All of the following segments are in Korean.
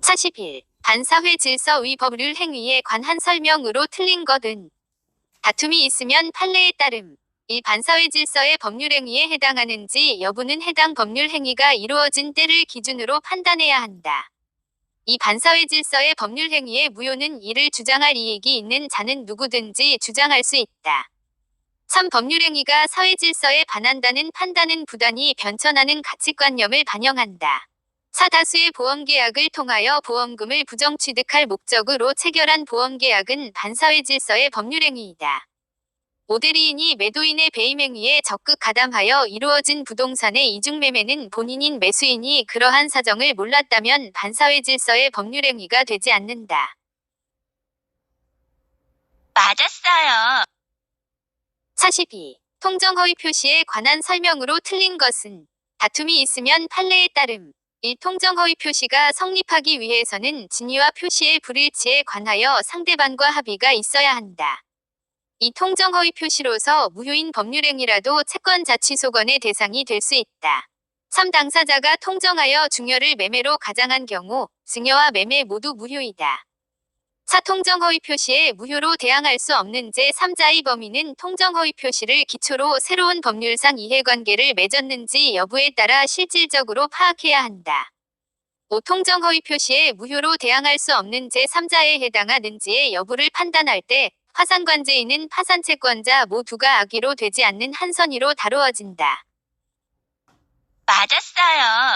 41. 반사회 질서 위 법률 행위에 관한 설명으로 틀린 것은 다툼이 있으면 판례에 따름 1. 반사회 질서의 법률 행위에 해당하는지 여부는 해당 법률 행위가 이루어진 때를 기준으로 판단해야 한다. 2. 반사회 질서의 법률 행위의 무효는 이를 주장할 이익이 있는 자는 누구든지 주장할 수 있다. 3. 법률 행위가 사회 질서에 반한다는 판단은 부단히 변천하는 가치관념을 반영한다. 4. 다수의 보험계약을 통하여 보험금을 부정 취득할 목적으로 체결한 보험계약은 반사회 질서의 법률 행위이다. 5. 대리인이 매도인의 배임 행위에 적극 가담하여 이루어진 부동산의 이중매매는 본인인 매수인이 그러한 사정을 몰랐다면 반사회 질서의 법률 행위가 되지 않는다. 맞았어요. 42. 통정허위 표시에 관한 설명으로 틀린 것은 다툼이 있으면 판례에 따름 1. 통정허위 표시가 성립하기 위해서는 진위와 표시의 불일치에 관하여 상대방과 합의가 있어야 한다. 2. 통정허위 표시로서 무효인 법률행위라도 채권자취소권의 대상이 될 수 있다. 3. 당사자가 통정하여 증여를 매매로 가장한 경우 증여와 매매 모두 무효이다. 4. 통정허위 표시에 무효로 대항할 수 없는 제3자의 범위는 통정허위 표시를 기초로 새로운 법률상 이해관계를 맺었는지 여부에 따라 실질적으로 파악해야 한다. 5. 통정허위 표시에 무효로 대항할 수 없는 제3자에 해당하는지의 여부를 판단할 때 화산관제인은 파산채권자 모두가 악의로 되지 않는 한 선의로 다루어진다. 맞았어요.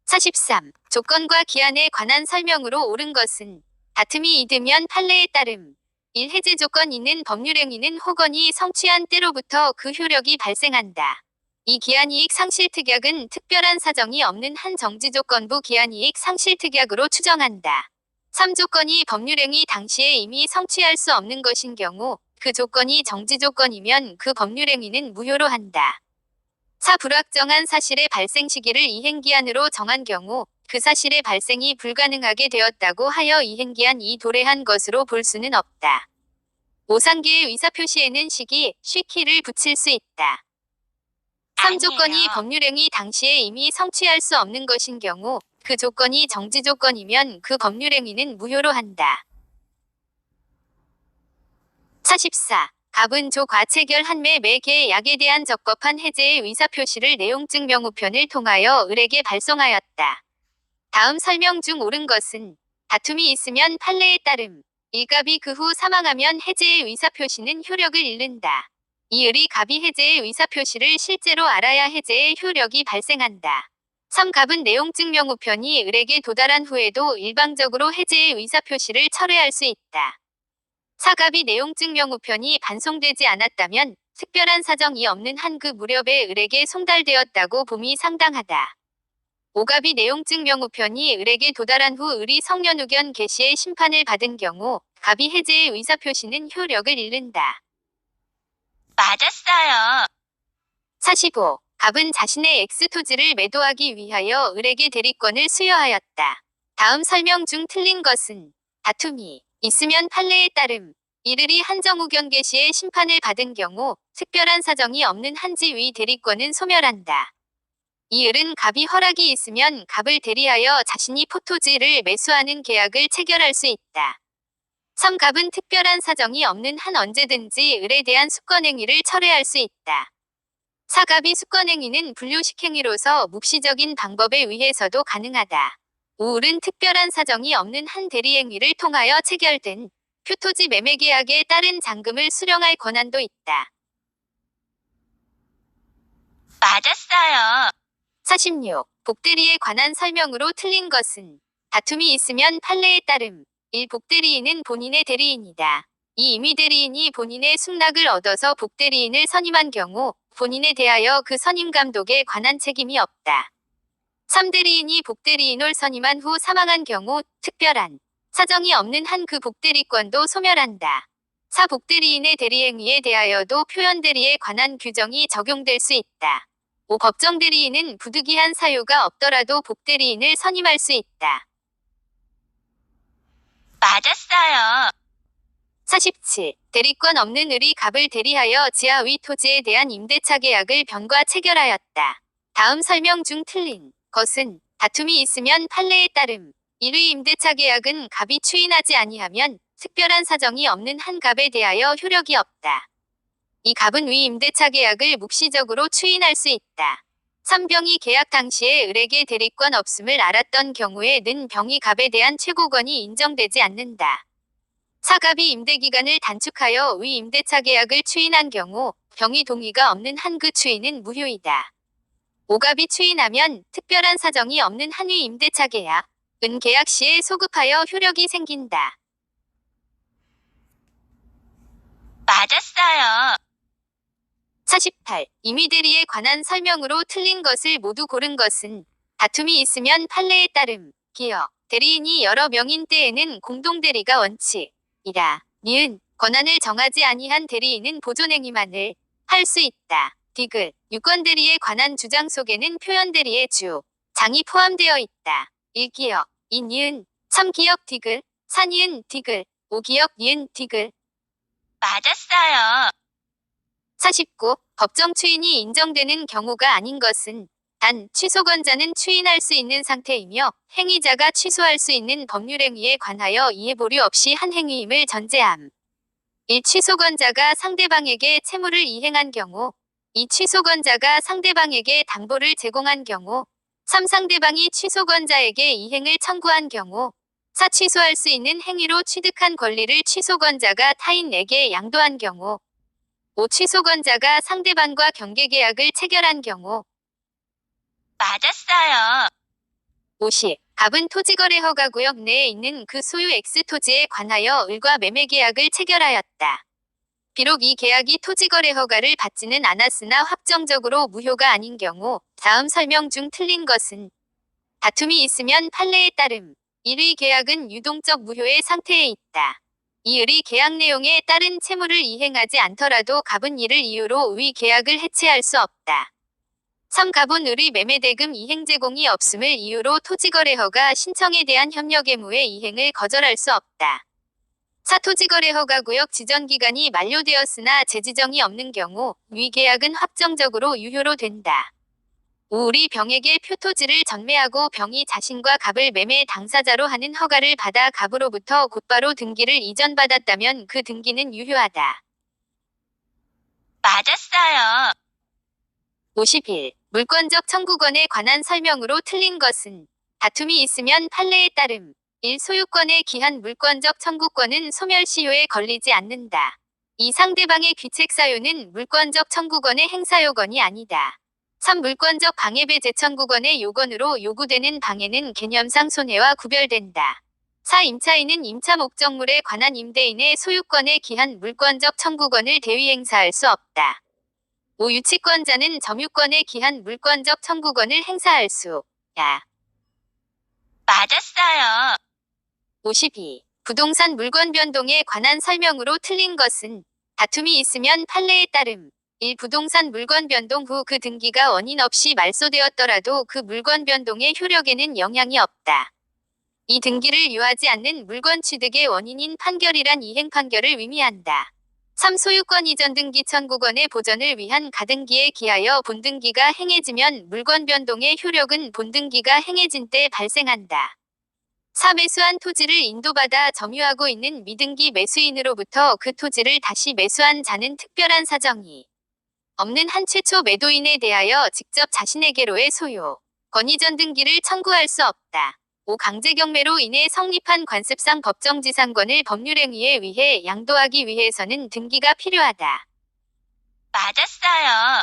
43. 조건과 기한에 관한 설명으로 옳은 것은 다툼이 이르면 판례에 따름 1. 해제 조건 있는 법률행위는 호건이 성취한 때로부터 그 효력이 발생한다. 2. 기한이익 상실특약은 특별한 사정이 없는 한 정지조건부 기한이익 상실특약으로 추정한다. 3. 조건이 법률행위 당시에 이미 성취할 수 없는 것인 경우 그 조건이 정지조건이면 그 법률행위는 무효로 한다. 4. 불확정한 사실의 발생 시기를 이행기한으로 정한 경우 그 사실의 발생이 불가능하게 되었다고 하여 이행기한 도래한 것으로 볼 수는 없다. 5. 상계의 의사표시에는 시기, 쉬키를 붙일 수 있다. 3. 조건이 아니에요. 법률행위 당시에 이미 성취할 수 없는 것인 경우 그 조건이 정지조건이면 그 법률행위는 무효로 한다. 44. 갑은 조 과체결 한매 매계약에 대한 적법한 해제의 의사표시를 내용증 명우편을 통하여 을에게 발송하였다. 다음 설명 중 옳은 것은 다툼이 있으면 판례에 따름 1. 갑이 그 후 사망하면 해제의 의사표시는 효력을 잃는다. 2. 을이 갑이 해제의 의사표시를 실제로 알아야 해제의 효력이 발생한다. 3. 갑은 내용증 명우편이 을에게 도달한 후에도 일방적으로 해제의 의사표시를 철회할 수 있다. 4. 갑이 내용증 명우편이 반송되지 않았다면 특별한 사정이 없는 한 그 무렵에 을에게 송달되었다고 봄이 상당하다. 5. 갑이 내용증 명우편이 을에게 도달한 후 을이 성년후견 개시의 심판을 받은 경우 갑이 해제의 의사표시는 효력을 잃는다. 맞았어요. 45. 갑은 자신의 X토지를 매도하기 위하여 을에게 대리권을 수여하였다. 다음 설명 중 틀린 것은 다툼이 있으면 판례에 따름 1. 을이 한정후견 개시의 심판을 받은 경우 특별한 사정이 없는 한지위 대리권은 소멸한다. 2. 을은 갑이 허락이 있으면 갑을 대리하여 자신이 포토지를 매수하는 계약을 체결할 수 있다. 3. 갑은 특별한 사정이 없는 한 언제든지 을에 대한 수권행위를 철회할 수 있다. 4. 갑이 수권행위는 분류식행위로서 묵시적인 방법에 의해서도 가능하다. 5. 을은 특별한 사정이 없는 한 대리행위를 통하여 체결된 표토지 매매계약에 따른 잔금을 수령할 권한도 있다. 맞았어요. 46. 복대리에 관한 설명으로 틀린 것은 다툼이 있으면 판례에 따름 1. 복대리인은 본인의 대리인이다. 2. 임의 대리인이 본인의 승낙을 얻어서 복대리인을 선임한 경우 본인에 대하여 그 선임 감독에 관한 책임이 없다. 3. 대리인이 복대리인을 선임한 후 사망한 경우 특별한 사정이 없는 한 그 복대리권도 소멸한다. 4. 복대리인의 대리행위에 대하여도 표현대리에 관한 규정이 적용될 수 있다. 5. 법정대리인은 부득이한 사유가 없더라도 복대리인을 선임할 수 있다. 맞았어요. 47. 대리권 없는 을이 갑을 대리하여 지하위 토지에 대한 임대차 계약을 변과 체결하였다. 다음 설명 중 틀린 것은 다툼이 있으면 판례에 따름 1의 임대차 계약은 갑이 추인하지 아니하면 특별한 사정이 없는 한 갑에 대하여 효력이 없다. 이 갑은 위 임대차 계약을 묵시적으로 추인할 수 있다. 3. 병이 계약 당시에 을에게 대리권 없음을 알았던 경우에는 병이 갑에 대한 최고권이 인정되지 않는다. 4. 갑이 임대기간을 단축하여 위 임대차 계약을 추인한 경우 병이 동의가 없는 한 그 추인은 무효이다. 5. 갑이 추인하면 특별한 사정이 없는 한위 임대차 계약, 은 계약 시에 소급하여 효력이 생긴다. 맞았어요. 48. 임의대리에 관한 설명으로 틀린 것을 모두 고른 것은 다툼이 있으면 판례에 따름. 기여. 대리인이 여러 명인 때에는 공동대리가 원칙이라. 니은. 권한을 정하지 아니한 대리인은 보존행위만을 할 수 있다. 디귿. 유권대리에 관한 주장 속에는 표현대리의 주, 장이 포함되어 있다. 1기역. 2니은. 3기역 디귿. 4니은 디귿. 5기역 니은 디귿. 맞았어요. 49. 법정 추인이 인정되는 경우가 아닌 것은 단 취소권자는 추인할 수 있는 상태이며 행위자가 취소할 수 있는 법률행위에 관하여 이해보류 없이 한 행위임을 전제함. 1. 취소권자가 상대방에게 채무를 이행한 경우 2. 취소권자가 상대방에게 담보를 제공한 경우 3. 상대방이 취소권자에게 이행을 청구한 경우 4. 취소할 수 있는 행위로 취득한 권리를 취소권자가 타인에게 양도한 경우 5. 취소권자가 상대방과 경계계약을 체결한 경우. 맞았어요. 50. 갑은 토지거래 허가구역 내에 있는 그 소유 X토지에 관하여 을과 매매계약을 체결하였다. 비록 이 계약이 토지거래 허가를 받지는 않았으나 확정적으로 무효가 아닌 경우 다음 설명 중 틀린 것은 다툼이 있으면 판례에 따름. 1의 계약은 유동적 무효의 상태에 있다. 이 을이 계약 내용에 따른 채무를 이행하지 않더라도 갑은 이를 이유로 위 계약을 해체할 수 없다. 3. 갑은 을의 매매대금 이행 제공이 없음을 이유로 토지거래 허가 신청에 대한 협력 의무의 이행을 거절할 수 없다. 4. 토지거래 허가구역 지정기간이 만료되었으나 재지정이 없는 경우 위 계약은 확정적으로 유효로 된다. 5. 을이 병에게 표토지를 전매하고 병이 자신과 갑을 매매 당사자로 하는 허가를 받아 갑으로부터 곧바로 등기를 이전받았다면 그 등기는 유효하다. 맞았어요. 51. 물권적 청구권에 관한 설명으로 틀린 것은 다툼이 있으면 판례에 따름. 1. 소유권에 기한 물권적 청구권은 소멸시효에 걸리지 않는다. 2. 상대방의 귀책사유는 물권적 청구권의 행사요건이 아니다. 3. 물권적 방해배 재청구권의 요건으로 요구되는 방해는 개념상 손해와 구별된다. 4. 임차인은 임차 목적물에 관한 임대인의 소유권에 기한 물권적 청구권을 대위 행사할 수 없다. 5. 유치권자는 점유권에 기한 물권적 청구권을 행사할 수야. 맞았어요. 52. 부동산 물권 변동에 관한 설명으로 틀린 것은 다툼이 있으면 판례에 따름. 1. 부동산 물권 변동 후 그 등기가 원인 없이 말소되었더라도 그 물권 변동의 효력에는 영향이 없다. 이 등기를 유하지 않는 물권 취득의 원인인 판결이란 이행 판결을 의미한다. 3. 소유권 이전 등기 청구권의 보전을 위한 가등기에 기하여 본등기가 행해지면 물권 변동의 효력은 본등기가 행해진 때 발생한다. 4. 매수한 토지를 인도받아 점유하고 있는 미등기 매수인으로부터 그 토지를 다시 매수한 자는 특별한 사정이 없는 한 최초 매도인에 대하여 직접 자신에게로의 소유, 권이전 등기를 청구할 수 없다. 5. 강제경매로 인해 성립한 관습상 법정지상권을 법률행위에 의해 양도하기 위해서는 등기가 필요하다. 맞았어요.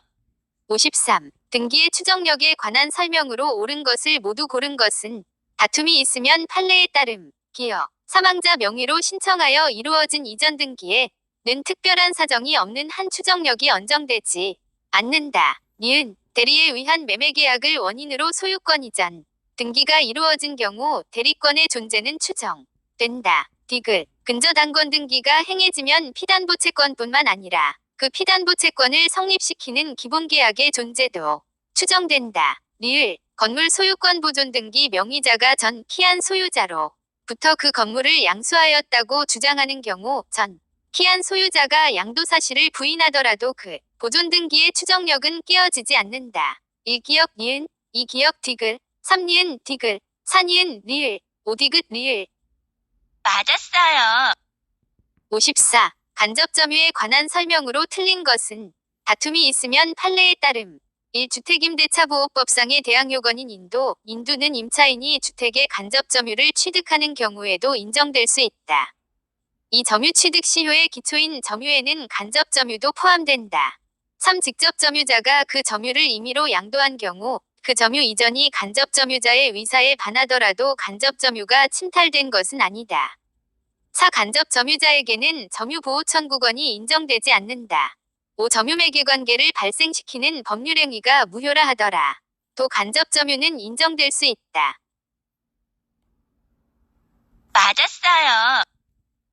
53. 등기의 추정력에 관한 설명으로 옳은 것을 모두 고른 것은 다툼이 있으면 판례에 따름. 기여. 사망자 명의로 신청하여 이루어진 이전 등기에 는 특별한 사정이 없는 한 추정력이 언정되지 않는다. 니은. 대리에 의한 매매계약을 원인으로 소유권 이전 등기가 이루어진 경우 대리권의 존재는 추정된다. 디귿. 근저당권 등기가 행해지면 피담보채권뿐만 아니라 그 피담보채권을 성립시키는 기본계약의 존재도 추정된다. 리을. 건물 소유권 보존 등기 명의자가 전 피한 소유자로부터 그 건물을 양수하였다고 주장하는 경우 전 피한 소유자가 양도 사실을 부인하더라도 그 보존 등기의 추정력은 깨어지지 않는다. 1기역 니은, 2기역 디귿, 3니은 디귿, 4니은 리을, 오디귿 리을. 맞았어요. 54. 간접점유에 관한 설명으로 틀린 것은 다툼이 있으면 판례에 따름. 1. 주택임대차보호법상의 대항 요건인 인두는 임차인이 주택의 간접점유를 취득하는 경우에도 인정될 수 있다. 이 점유 취득 시효의 기초인 점유에는 간접점유도 포함된다. 3. 직접점유자가 그 점유를 임의로 양도한 경우 그 점유 이전이 간접점유자의 의사에 반하더라도 간접점유가 침탈된 것은 아니다. 4. 간접점유자에게는 점유보호청구권이 인정되지 않는다. 5. 점유매개관계를 발생시키는 법률행위가 무효라 하더라. 도 간접점유는 인정될 수 있다. 맞았어요.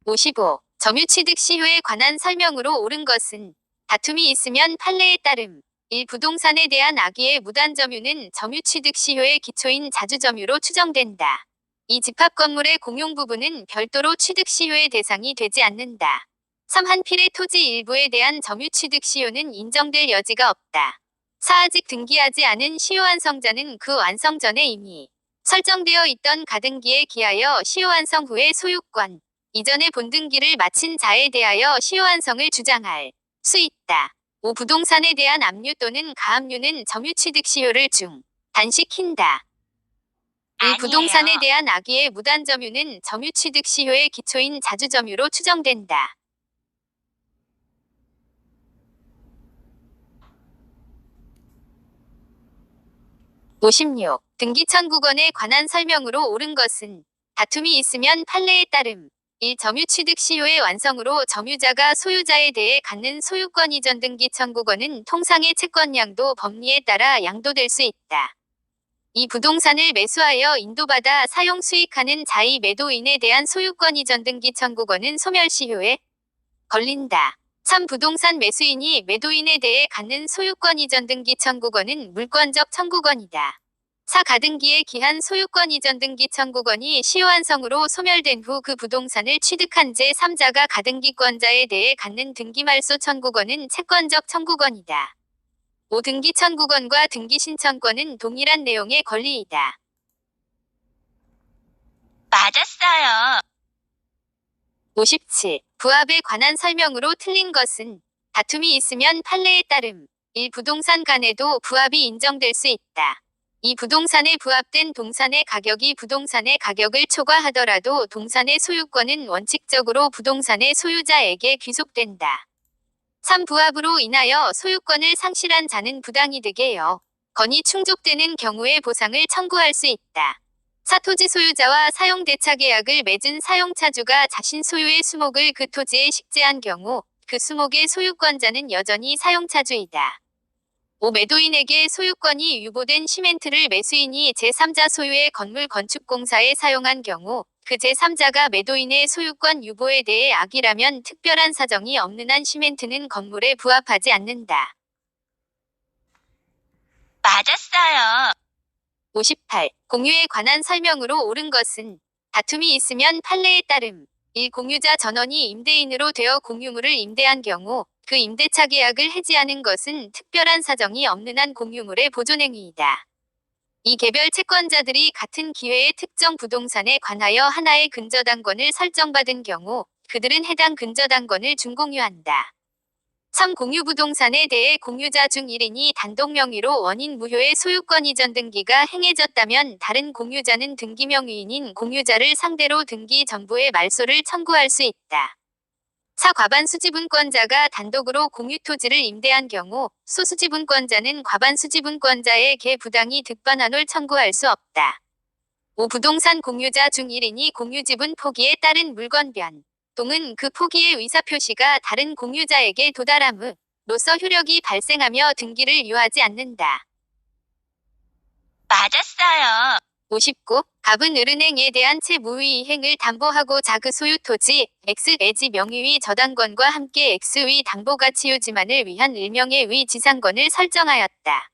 55. 점유취득 시효에 관한 설명으로 옳은 것은 다툼이 있으면 판례에 따름. 1. 부동산에 대한 악의의 무단점유는 점유취득 시효의 기초인 자주점유로 추정된다. 2. 집합건물의 공용부분은 별도로 취득 시효의 대상이 되지 않는다. 3. 한 필의 토지 일부에 대한 점유취득 시효는 인정될 여지가 없다. 4. 아직 등기하지 않은 시효 완성자는 그 완성 전에 이미 설정되어 있던 가등기에 기하여 시효 완성 후의 소유권, 이전에 본등기를 마친 자에 대하여 시효 완성을 주장할 수 있다. 5. 부동산에 대한 압류 또는 가압류는 점유취득 시효를 단식힌다. 1. 아니에요. 부동산에 대한 악의의 무단점유는 점유취득 시효의 기초인 자주점유로 추정된다. 56. 등기청구권에 관한 설명으로 옳은 것은 다툼이 있으면 판례에 따름. 1. 점유취득 시효의 완성으로 점유자가 소유자에 대해 갖는 소유권 이전 등기청구권은 통상의 채권양도 법리에 따라 양도될 수 있다. 2. 부동산을 매수하여 인도받아 사용 수익하는 자의 매도인에 대한 소유권 이전 등기청구권은 소멸시효에 걸린다. 3. 부동산 매수인이 매도인에 대해 갖는 소유권 이전 등기 청구권은 물권적 청구권이다. 4. 가등기에 기한 소유권 이전 등기 청구권이 시효 완성으로 소멸된 후 그 부동산을 취득한 제3자가 가등기권자에 대해 갖는 등기말소 청구권은 채권적 청구권이다. 5. 등기 청구권과 등기 신청권은 동일한 내용의 권리이다. 맞았어요. 57. 부합에 관한 설명으로 틀린 것은 다툼이 있으면 판례에 따름. 1. 부동산 간에도 부합이 인정될 수 있다. 2. 부동산에 부합된 동산의 가격이 부동산의 가격을 초과하더라도 동산의 소유권은 원칙적으로 부동산의 소유자에게 귀속된다. 3. 부합으로 인하여 소유권을 상실한 자는 부당이득의 건이 충족되는 경우에 보상을 청구할 수 있다. 4. 토지 소유자와 사용대차 계약을 맺은 사용차주가 자신 소유의 수목을 그 토지에 식재한 경우 그 수목의 소유권자는 여전히 사용차주이다. 5. 매도인에게 소유권이 유보된 시멘트를 매수인이 제3자 소유의 건물 건축공사에 사용한 경우 그 제3자가 매도인의 소유권 유보에 대해 악의라면 특별한 사정이 없는 한 시멘트는 건물에 부합하지 않는다. 맞았어요. 58. 공유에 관한 설명으로 옳은 것은 다툼이 있으면 판례에 따름. 1. 공유자 전원이 임대인으로 되어 공유물을 임대한 경우 그 임대차 계약을 해지하는 것은 특별한 사정이 없는 한 공유물의 보존행위이다. 2. 개별 채권자들이 같은 기회에 특정 부동산에 관하여 하나의 근저당권을 설정받은 경우 그들은 해당 근저당권을 준공유한다. 3. 공유부동산에 대해 공유자 중 1인이 단독 명의로 원인 무효의 소유권 이전 등기가 행해졌다면 다른 공유자는 등기 명의인인 공유자를 상대로 등기 전부의 말소를 청구할 수 있다. 4. 과반수지분권자가 단독으로 공유토지를 임대한 경우 소수지분권자는 과반수지분권자에게 부당히 득반환홀 청구할 수 없다. 5. 부동산 공유자 중 1인이 공유지분 포기에 따른 물권변 동은 그 포기의 의사표시가 다른 공유자에게 도달함으로써 효력이 발생하며 등기를 유하지 않는다. 맞았어요. 59. 갑은 을은행에 대한 채무의 이행을 담보하고자 그 소유 토지 X의 지 명의의 저당권과 함께 X의 담보가치 유지만을 위한 을명의 지상권을 설정하였다.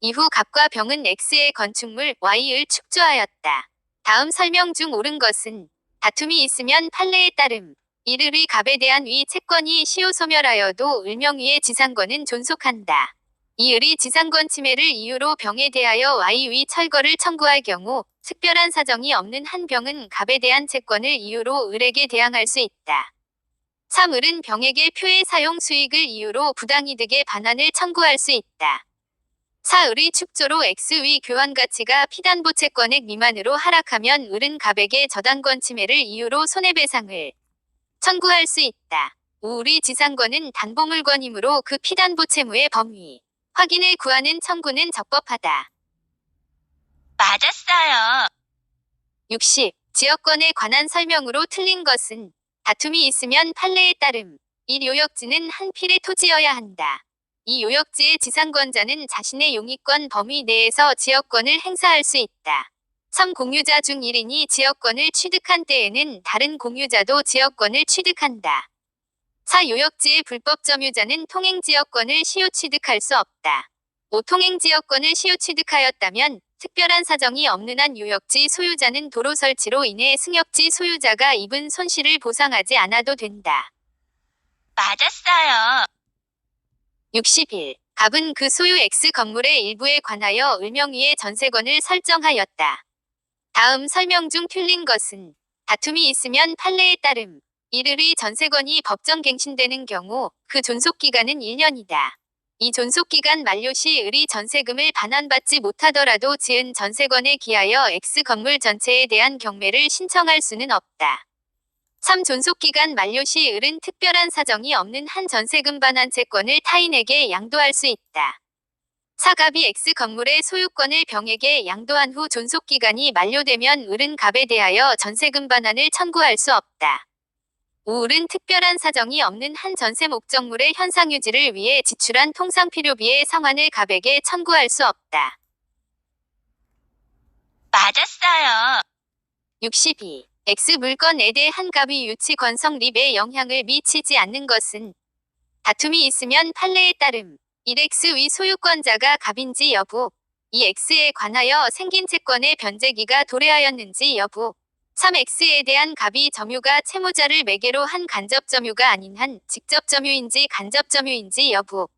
이후 갑과 병은 X의 건축물 Y을 축조하였다. 다음 설명 중 옳은 것은 다툼이 있으면 판례에 따름. 이르의 갑에 대한 위 채권이 시효 소멸하여도 을명위의 지상권은 존속한다. 이 을이 지상권 침해를 이유로 병에 대하여 Y위 철거를 청구할 경우 특별한 사정이 없는 한 병은 갑에 대한 채권을 이유로 을에게 대항할 수 있다. 3. 을은 병에게 표의 사용 수익을 이유로 부당이득의 반환을 청구할 수 있다. 4. 을의 축조로 X위 교환 가치가 피담보 채권액 미만으로 하락하면 을은 갑에게 저당권 침해를 이유로 손해배상을 청구할 수 있다. 5. 을의 지상권은 담보물건이므로 그 피담보 채무의 범위 확인을 구하는 청구는 적법하다. 맞았어요. 60. 지역권에 관한 설명으로 틀린 것은 다툼이 있으면 판례에 따름. 이 요역지는 한 필의 토지여야 한다. 이 요역지의 지상권자는 자신의 용익권 범위 내에서 지역권을 행사할 수 있다. 3. 공유자 중 1인이 지역권을 취득한 때에는 다른 공유자도 지역권을 취득한다. 4. 요역지의 불법 점유자는 통행지역권을 시효 취득할 수 없다. 5. 통행지역권을 시효 취득하였다면 특별한 사정이 없는 한 요역지 소유자는 도로 설치로 인해 승역지 소유자가 입은 손실을 보상하지 않아도 된다. 맞았어요. 61. 갑은 그 소유 X 건물의 일부에 관하여 을명의의 전세권을 설정하였다. 다음 설명 중 틀린 것은 다툼이 있으면 판례에 따름. 이를의 전세권이 법정갱신되는 경우 그 존속기간은 1년이다. 이 존속기간 만료 시 을이 전세금을 반환받지 못하더라도 지은 전세권에 기하여 X 건물 전체에 대한 경매를 신청할 수는 없다. 3. 존속기간 만료 시 을은 특별한 사정이 없는 한 전세금 반환 채권을 타인에게 양도할 수 있다. 4. 갑이 X 건물의 소유권을 병에게 양도한 후 존속기간이 만료되면 을은 갑에 대하여 전세금 반환을 청구할 수 없다. 5. 을은 특별한 사정이 없는 한 전세 목적물의 현상유지를 위해 지출한 통상필요비의 상환을 갑에게 청구할 수 없다. 맞았어요. 62. X 물건에 대한 갑의 유치 권성립에 영향을 미치지 않는 것은 다툼이 있으면 판례에 따름. 1X의 소유권자가 갑인지 여부. 2X에 관하여 생긴 채권의 변제기가 도래하였는지 여부. 3X에 대한 갑이 점유가 채무자를 매개로 한 간접 점유가 아닌 한 직접 점유인지 간접 점유인지 여부.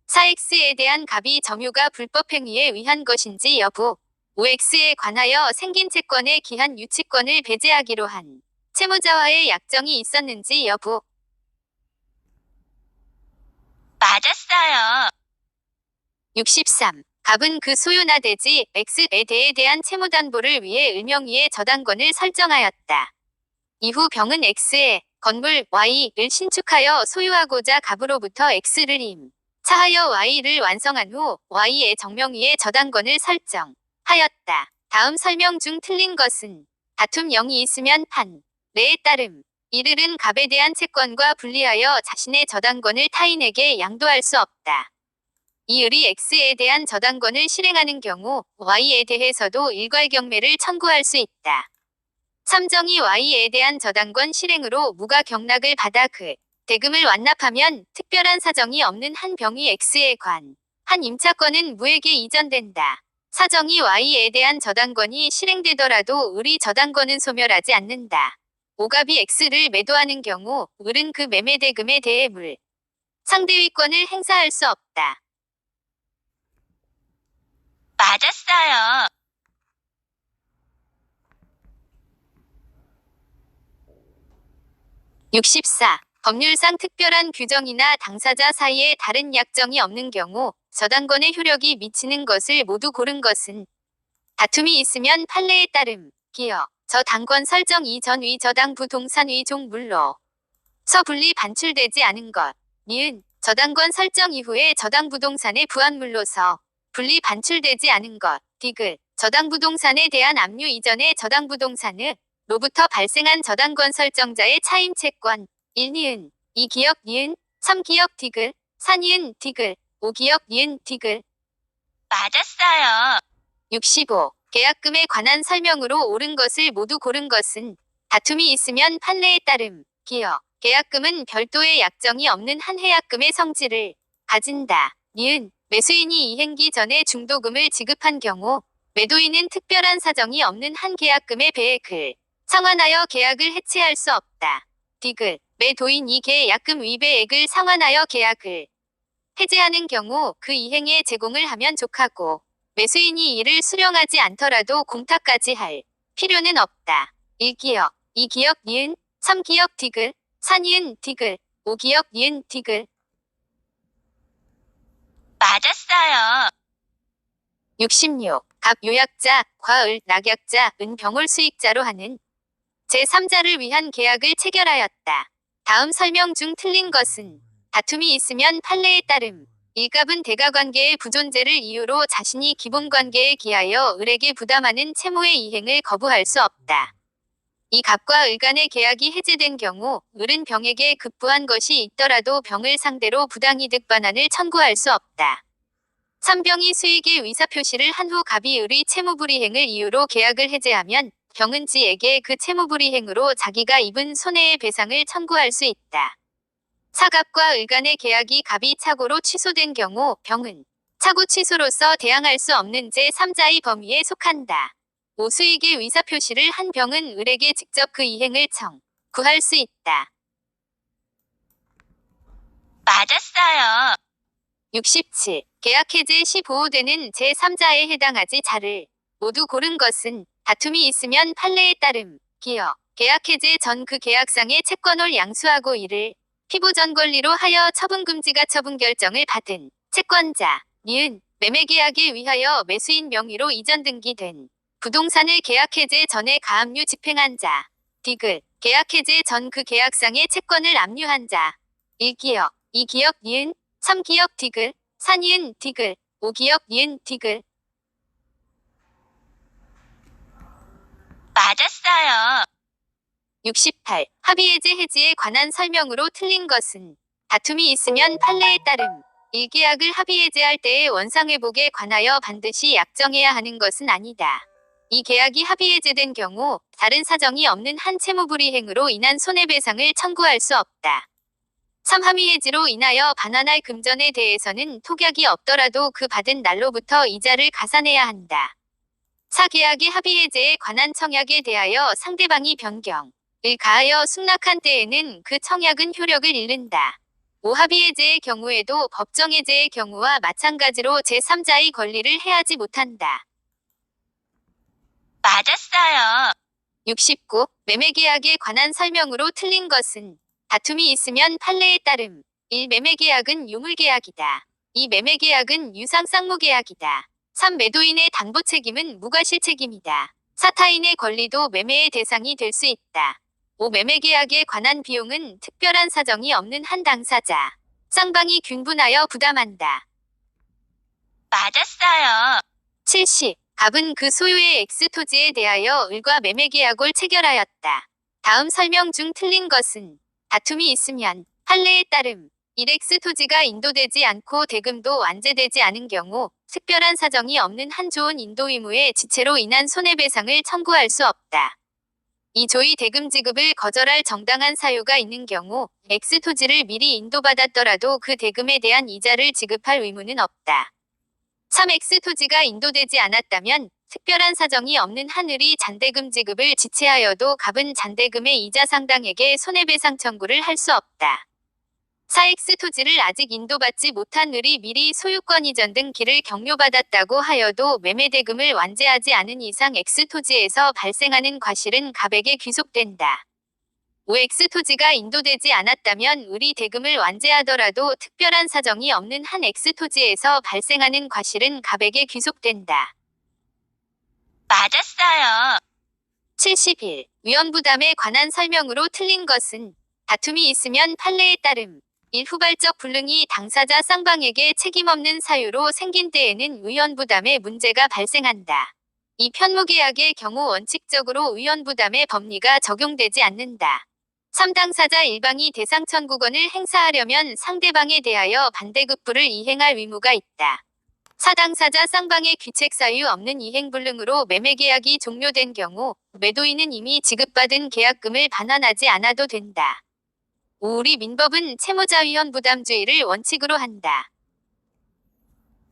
4X에 대한 갑이 점유가 불법 행위에 의한 것인지 여부. 5X에 관하여 생긴 채권의 기한 유치권을 배제하기로 한 채무자와의 약정이 있었는지 여부. 맞았어요. 63. 갑은 그 소유나 대지 X에 대한 채무담보를 위해 을명의의 저당권을 설정하였다. 이후 병은 X의 건물 Y를 신축하여 소유하고자 갑으로부터 X를 임차하여 Y를 완성한 후 Y의 정명의의 저당권을 설정하였다. 다음 설명 중 틀린 것은 다툼 0이 있으면 판례에 따름. 이를은 갑에 대한 채권과 분리하여 자신의 저당권을 타인에게 양도할 수 없다. 이 을이 X에 대한 저당권을 실행하는 경우 Y에 대해서도 일괄경매를 청구할 수 있다. 3. 정이 Y에 대한 저당권 실행으로 무가 경락을 받아 그 대금을 완납하면 특별한 사정이 없는 한 병이 X에 관한 임차권은 무에게 이전된다. 4. 정이 Y에 대한 저당권이 실행되더라도 을이 저당권은 소멸하지 않는다. 5. 갑이 X를 매도하는 경우 을은 그 매매 대금에 대해 물 상대위권을 행사할 수 없다. 맞았어요. 64. 법률상 특별한 규정이나 당사자 사이에 다른 약정이 없는 경우 저당권의 효력이 미치는 것을 모두 고른 것은 다툼이 있으면 판례에 따름. 기여 저당권 설정 이전 위 저당 부동산 위 종물로 서 분리 반출되지 않은 것. 니은 저당권 설정 이후에 저당 부동산의 부합물로서 분리 반출되지 않은 것. 디귿 저당 부동산에 대한 압류 이전의 저당 부동산은 로부터 발생한 저당권 설정자의 차임 채권. 1. 니은 2. 기역 니은 3. 기역 디귿 4. 니은 디귿 5. 기역 니은 디귿. 맞았어요. 65. 계약금에 관한 설명으로 옳은 것을 모두 고른 것은 다툼이 있으면 판례에 따름. 기여 계약금은 별도의 약정이 없는 한 해약금의 성질을 가진다. 니은 매수인이 이행기 전에 중도금을 지급한 경우 매도인은 특별한 사정이 없는 한 계약금의 배액을 상환하여 계약을 해체할 수 없다. 디귿 매도인이 계약금 위배액을 상환하여 계약을 해제하는 경우 그 이행에 제공을 하면 족하고 매수인이 이를 수령하지 않더라도 공탁까지 할 필요는 없다. 1기역, 2기역 니은, 3기역 디귿, 4니은 디귿, 5기역 니은 디귿. 맞았어요. 66. 갑 요약자, 과을, 낙약자, 은 병월 수익자로 하는 제3자를 위한 계약을 체결하였다. 다음 설명 중 틀린 것은 다툼이 있으면 판례에 따름. 일갑은 대가관계의 부존재를 이유로 자신이 기본관계에 기하여 을에게 부담하는 채무의 이행을 거부할 수 없다. 이 갑과 을 간의 계약이 해제된 경우 을은 병에게 급부한 것이 있더라도 병을 상대로 부당이득 반환을 청구할 수 없다. 3병이 수익의 의사표시를 한 후 갑이 을의 채무불이행을 이유로 계약을 해제하면 병은 지에게 그 채무불이행으로 자기가 입은 손해의 배상을 청구할 수 있다. 사갑과 을 간의 계약이 갑이 착오로 취소된 경우 병은 착오 취소로서 대항할 수 없는 제3자의 범위에 속한다. 5. 수익의 의사표시를 한 병은 을에게 직접 그 이행을 청구할 수 있다. 맞았어요. 67. 계약 해제 시 보호되는 제3자에 해당하지 자를 모두 고른 것은 다툼이 있으면 판례에 따름. 기역. 계약 해제 전 그 계약상의 채권을 양수하고 이를 피보전 권리로 하여 처분금지가 처분 결정을 받은 채권자. 니은. 매매계약에 위하여 매수인 명의로 이전 등기된 부동산을 계약 해제 전에 가압류 집행한 자. 디귿. 계약 해제 전 그 계약상의 채권을 압류한 자. 1기역, 2기역 니은, 3기역 디귿, 4니은 디귿, 5기역 니은 디귿. 맞았어요. 68. 합의해제 해지에 관한 설명으로 틀린 것은 다툼이 있으면 판례에 따름. 1계약을 합의해제할 때의 원상회복에 관하여 반드시 약정해야 하는 것은 아니다. 이 계약이 합의해제된 경우 다른 사정이 없는 한 채무불이행으로 인한 손해배상을 청구할 수 없다. 3. 합의해지로 인하여 반환할 금전에 대해서는 토격이 없더라도 그 받은 날로부터 이자를 가산해야 한다. 4. 계약의 합의해제에 관한 청약에 대하여 상대방이 변경을 가하여 승낙한 때에는 그 청약은 효력을 잃는다. 5. 합의해제의 경우에도 법정해제의 경우와 마찬가지로 제3자의 권리를 해하지 못한다. 맞았어요. 69. 매매계약에 관한 설명으로 틀린 것은 다툼이 있으면 판례에 따름. 1. 매매계약은 유물계약이다. 2. 매매계약은 유상쌍무계약이다. 3. 매도인의 담보 책임은 무과실책임이다. 4. 타인의 권리도 매매의 대상이 될 수 있다. 5. 매매계약에 관한 비용은 특별한 사정이 없는 한 당사자, 쌍방이 균분하여 부담한다. 맞았어요. 70. 갑은 그 소유의 X토지에 대하여 을과 매매계약을 체결하였다. 다음 설명 중 틀린 것은 다툼이 있으면 판례에 따름. 1X 토지가 인도되지 않고 대금도 완제되지 않은 경우 특별한 사정이 없는 한 조은 인도 의무의 지체로 인한 손해배상을 청구할 수 없다. 이 조의 대금 지급을 거절할 정당한 사유가 있는 경우 X 토지를 미리 인도받았더라도 그 대금에 대한 이자를 지급할 의무는 없다. 3X 토지가 인도되지 않았다면 특별한 사정이 없는 한 을이 잔대금 지급을 지체하여도 갑은 잔대금의 이자 상당액의 손해배상 청구를 할 수 없다. 4X 토지를 아직 인도받지 못한 을이 미리 소유권 이전 등 기를 경료받았다고 하여도 매매대금을 완제하지 않은 이상 X 토지에서 발생하는 과실은 갑에게 귀속된다. 5X 토지가 인도되지 않았다면 을이 대금을 완제하더라도 특별한 사정이 없는 한 X 토지에서 발생하는 과실은 갑에게 귀속된다. 맞았어요. 71. 위헌부담에 관한 설명으로 틀린 것은 다툼이 있으면 판례에 따름. 1. 후발적 불능이 당사자 쌍방에게 책임없는 사유로 생긴 때에는 위헌부담의 문제가 발생한다. 2. 편무계약의 경우 원칙적으로 위헌부담의 법리가 적용되지 않는다. 3. 당사자 일방이 대상 청구권을 행사하려면 상대방에 대하여 반대급부를 이행할 의무가 있다. 4. 당사자 쌍방의 귀책 사유 없는 이행불능으로 매매계약이 종료된 경우 매도인은 이미 지급받은 계약금을 반환하지 않아도 된다. 5. 우리 민법은 채무자 위헌부담주의를 원칙으로 한다.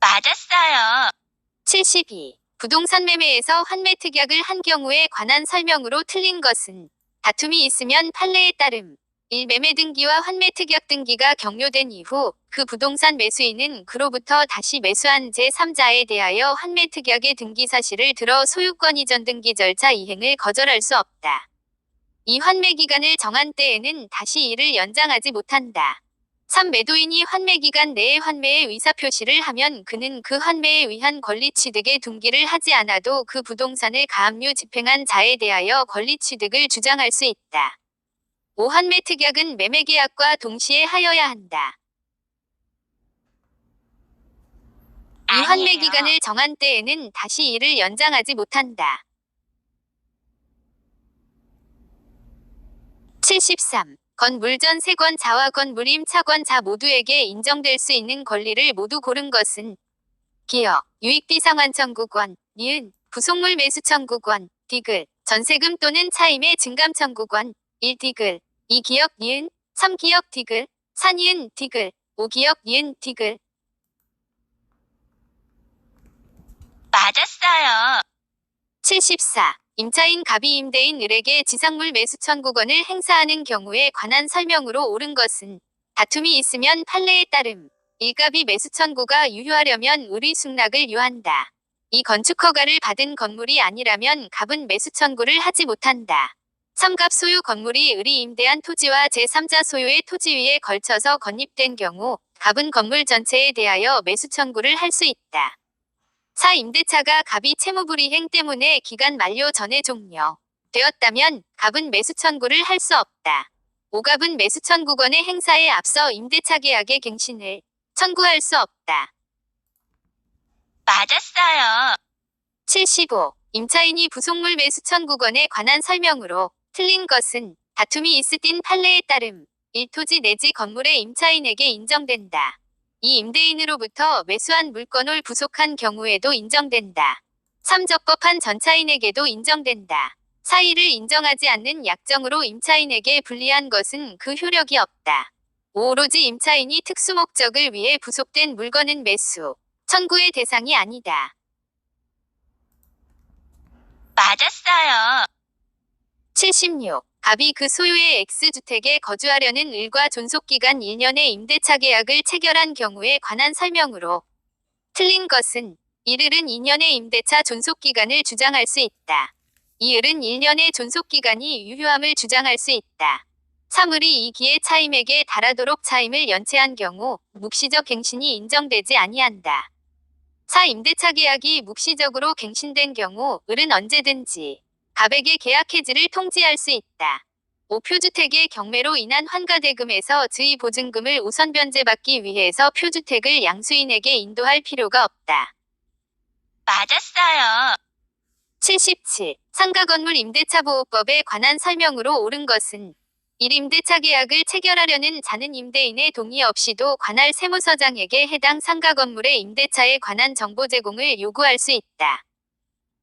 맞았어요. 72. 부동산 매매에서 환매특약을 한 경우에 관한 설명으로 틀린 것은 다툼이 있으면 판례에 따름. 1. 매매 등기와 환매 특약 등기가 경료된 이후 그 부동산 매수인은 그로부터 다시 매수한 제3자에 대하여 환매 특약의 등기 사실을 들어 소유권 이전 등기 절차 이행을 거절할 수 없다. 이 환매 기간을 정한 때에는 다시 이를 연장하지 못한다. 3. 매도인이 환매 기간 내에 환매의 의사표시를 하면 그는 그 환매에 의한 권리취득의 둔기를 하지 않아도 그 부동산을 가압류 집행한 자에 대하여 권리취득을 주장할 수 있다. 5. 환매 특약은 매매계약과 동시에 하여야 한다. 이 환매 아니에요. 기간을 정한 때에는 다시 이를 연장하지 못한다. 73. 건물 전세권 자와 건물 임차권 자 모두에게 인정될 수 있는 권리를 모두 고른 것은 기여, 유익비상환 청구권, 니은, 부속물 매수 청구권, 디귿, 전세금 또는 차임의 증감 청구권, 1. 디귿, 2. 기역 니은, 3. 기역 디귿, 4. 니은 디귿, 5. 기역 니은 디귿. 맞았어요. 74. 임차인 갑이 임대인 을에게 지상물 매수 청구권을 행사하는 경우에 관한 설명으로 옳은 것은 다툼이 있으면 판례에 따름 일갑이 매수 청구가 유효하려면 을이 승낙을 유한다. 이 건축허가를 받은 건물이 아니라면 갑은 매수 청구를 하지 못한다. 3. 갑 소유 건물이 을이 임대한 토지와 제3자 소유의 토지 위에 걸쳐서 건립된 경우 갑은 건물 전체에 대하여 매수 청구를 할 수 있다. 4. 임대차가 갑이 채무불이행 때문에 기간 만료 전에 종료되었다면 갑은 매수 청구를 할 수 없다. 5. 갑은 매수 청구권의 행사에 앞서 임대차 계약의 갱신을 청구할 수 없다. 맞았어요. 75. 임차인이 부속물 매수 청구권에 관한 설명으로 틀린 것은 다툼이 있으딘 판례에 따름 1. 토지 내지 건물의 임차인에게 인정된다. 이 임대인으로부터 매수한 물건을 부속한 경우에도 인정된다. 3. 적법한 전차인에게도 인정된다. 4. 이를 인정하지 않는 약정으로 임차인에게 불리한 것은 그 효력이 없다. 5. 오로지 임차인이 특수 목적을 위해 부속된 물건은 매수 청구의 대상이 아니다. 맞았어요. 76. 갑이 그 소유의 X주택에 거주하려는 을과 존속기간 1년의 임대차 계약을 체결한 경우에 관한 설명으로 틀린 것은 1을은 2년의 임대차 존속기간을 주장할 수 있다. 2을은 1년의 존속기간이 유효함을 주장할 수 있다. 3을이 이 기의 차임에게 달하도록 차임을 연체한 경우 묵시적 갱신이 인정되지 아니한다. 4. 임대차 계약이 묵시적으로 갱신된 경우 을은 언제든지 갑에게 계약 해지를 통지할 수 있다. 5. 표주택의 경매로 인한 환가대금에서 즈의 보증금을 우선 변제받기 위해서 표주택을 양수인에게 인도할 필요가 없다. 맞았어요. 77. 상가건물 임대차보호법에 관한 설명으로 옳은 것은 1. 임대차 계약을 체결하려는 자는 임대인의 동의 없이도 관할 세무서장에게 해당 상가건물의 임대차에 관한 정보 제공을 요구할 수 있다.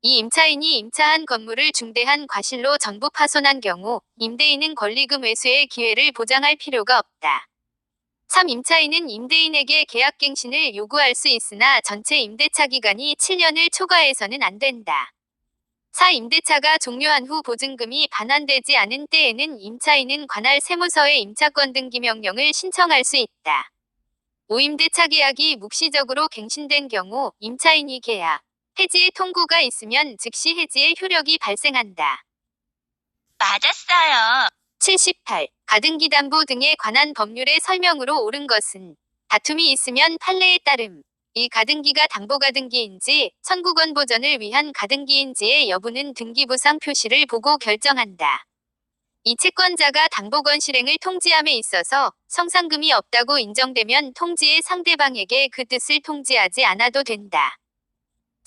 이 임차인이 임차한 건물을 중대한 과실로 전부 파손한 경우 임대인은 권리금 회수의 기회를 보장할 필요가 없다. 3. 임차인은 임대인에게 계약갱신을 요구할 수 있으나 전체 임대차 기간이 7년을 초과해서는 안 된다. 4. 임대차가 종료한 후 보증금이 반환되지 않은 때에는 임차인은 관할 세무서에 임차권 등기 명령을 신청할 수 있다. 5. 임대차 계약이 묵시적으로 갱신된 경우 임차인이 계약 해지의 통고가 있으면 즉시 해지의 효력이 발생한다. 맞았어요. 78. 가등기 담보 등에 관한 법률의 설명으로 옳은 것은 다툼이 있으면 판례에 따름 1. 가등기가 담보가등기인지 청구권 보전을 위한 가등기인지의 여부는 등기부상 표시를 보고 결정한다. 이 채권자가 담보권 실행을 통지함에 있어서 성상금이 없다고 인정되면 통지의 상대방에게 그 뜻을 통지하지 않아도 된다.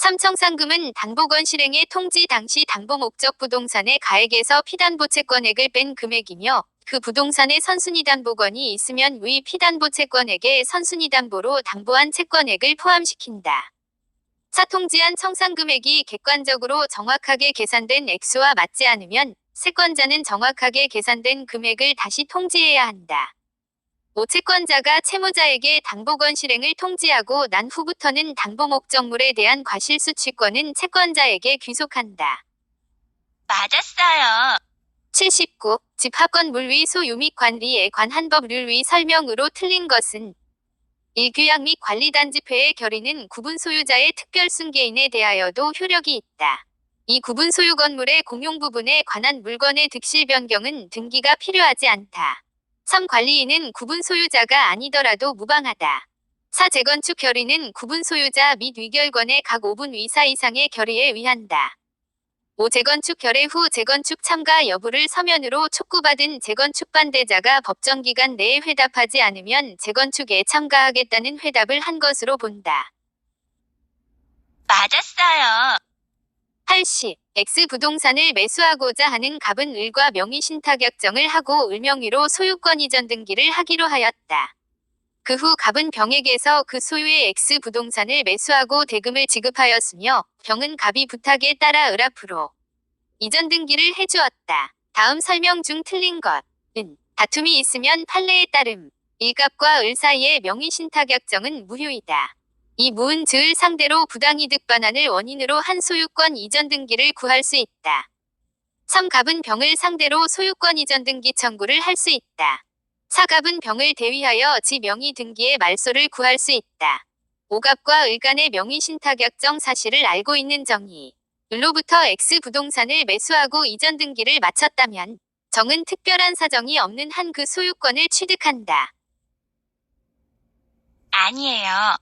3. 청상금은 담보권 실행의 통지 당시 담보 목적 부동산의 가액에서 피담보 채권액을 뺀 금액이며 그 부동산의 선순위 담보권이 있으면 위 피담보 채권액에 선순위 담보로 담보한 채권액을 포함시킨다. 4. 통지한 청산금액이 객관적으로 정확하게 계산된 액수와 맞지 않으면 채권자는 정확하게 계산된 금액을 다시 통지해야 한다. 5. 채권자가 채무자에게 담보권 실행을 통지하고 난 후부터는 담보 목적물에 대한 과실수취권은 채권자에게 귀속한다. 맞았어요. 79. 집합건 물위 소유 및 관리에 관한 법률 설명으로 틀린 것은 1. 규약 및 관리단지회의 결의는 구분 소유자의 특별 승계인에 대하여도 효력이 있다. 이 구분 소유 건물의 공용 부분에 관한 물건의 득실 변경은 등기가 필요하지 않다. 3. 관리인은 구분 소유자가 아니더라도 무방하다. 4. 재건축 결의는 구분 소유자 및 위결권의 각 5분 위사 이상의 결의에 의한다. 5. 재건축 결의 후 재건축 참가 여부를 서면으로 촉구받은 재건축 반대자가 법정 기간 내에 회답하지 않으면 재건축에 참가하겠다는 회답을 한 것으로 본다. 맞았어요. 80. X부동산을 매수하고자 하는 갑은 을과 명의신탁약정을 하고 을 명의로 소유권 이전 등기를 하기로 하였다. 그 후 갑은 병에게서 그 소유의 X부동산을 매수하고 대금을 지급하였으며 병은 갑이 부탁에 따라 을 앞으로 이전 등기를 해주었다. 다음 설명 중 틀린 것. 은. 다툼이 있으면 판례에 따름. 일갑과 을 사이의 명의신탁약정은 무효이다. 이 무은 즈을 상대로 부당이득 반환을 원인으로 한 소유권 이전 등기를 구할 수 있다. 3. 갑은 병을 상대로 소유권 이전 등기 청구를 할 수 있다. 4. 갑은 병을 대위하여 지 명의 등기의 말소를 구할 수 있다. 5. 갑과 을 간의 명의신탁약정 사실을 알고 있는 정이 을로부터 X부동산을 매수하고 이전 등기를 마쳤다면 정은 특별한 사정이 없는 한 그 소유권을 취득한다. 아니에요.